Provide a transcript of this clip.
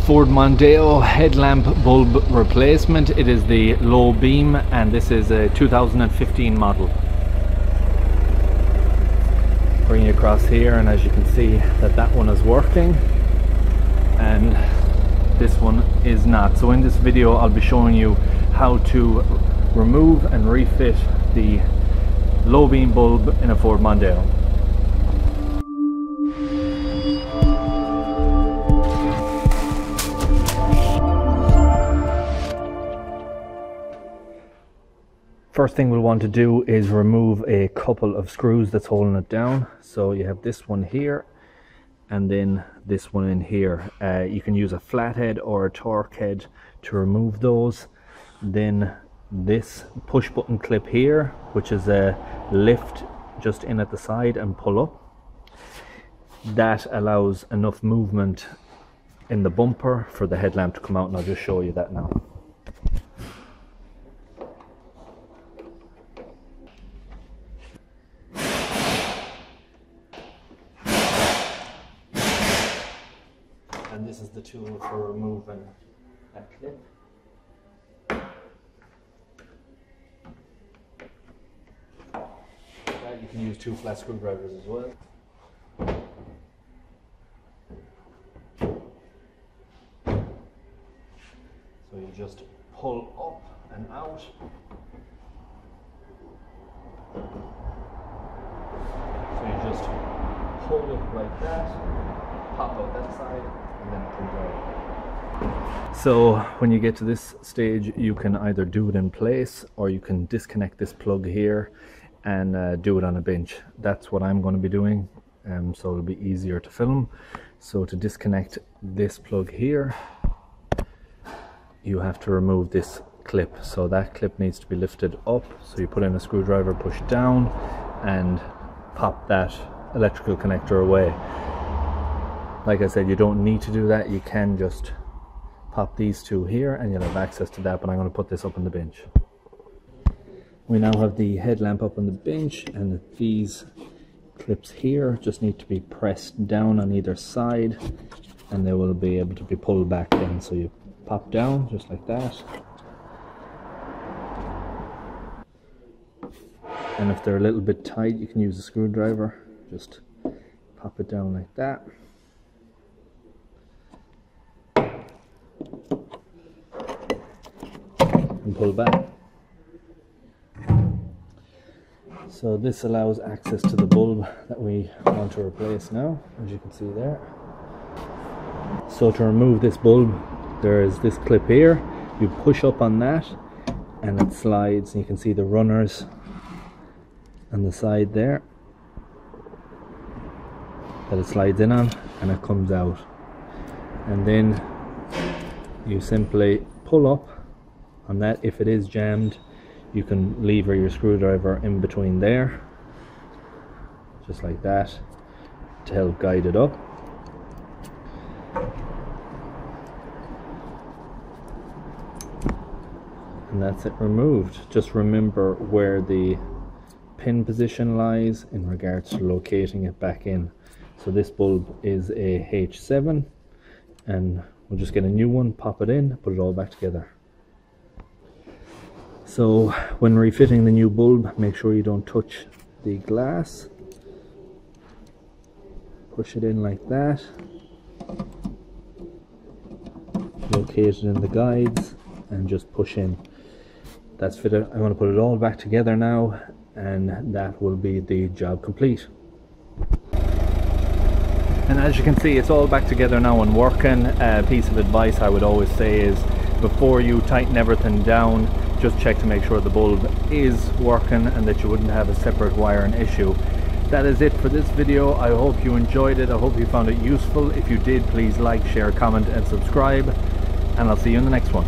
Ford Mondeo headlamp bulb replacement. It is the low beam and this is a 2015 model. Bring it across here, and as you can see that one is working and this one is not. So in this video I'll be showing you how to remove and refit the low beam bulb in a Ford Mondeo. First thing we'll want to do is remove a couple of screws that's holding it down. So you have this one here and then this one in here. You can use a flathead or a torque head to remove those. Then this push button clip here, which is a lift just in at the side and pull up. That allows enough movement in the bumper for the headlamp to come out, and I'll just show you that now. And this is the tool for removing that clip. You can use 2 flat screwdrivers as well. So you just pull up and out. So you just pull it like that, pop out that side, and then it comes out. So when you get to this stage, you can either do it in place or you can disconnect this plug here and do it on a bench. That's what I'm going to be doing, so it'll be easier to film. So to disconnect this plug here, you have to remove this clip. So that clip needs to be lifted up, so you put in a screwdriver, push down and pop that electrical connector away. Like I said, you don't need to do that. You can just pop these two here and you'll have access to that, but I'm going to put this up on the bench. We now have the headlamp up on the bench, and these clips here just need to be pressed down on either side and they will be able to be pulled back in. So you pop down just like that, and if they're a little bit tight you can use a screwdriver, just pop it down like that. And pull back. So this allows access to the bulb that we want to replace now, as you can see there. So to remove this bulb, there is this clip here. You push up on that and it slides, and you can see the runners on the side there that it slides in on, and it comes out. And then you simply pull up on that. If it is jammed, you can lever your screwdriver in between there, just like that, to help guide it up. And that's it removed. Just remember where the pin position lies in regards to locating it back in. So this bulb is a H7, and we'll just get a new one, pop it in, put it all back together. So when refitting the new bulb, make sure you don't touch the glass. Push it in like that. Locate it in the guides and just push in. That's fitted. I'm going to put it all back together now, and that will be the job complete. And as you can see, it's all back together now and working. A piece of advice I would always say is, before you tighten everything down, just check to make sure the bulb is working and that you wouldn't have a separate wiring issue. That is it for this video. I hope you enjoyed it. I hope you found it useful. If you did, please like, share, comment and subscribe, and I'll see you in the next one.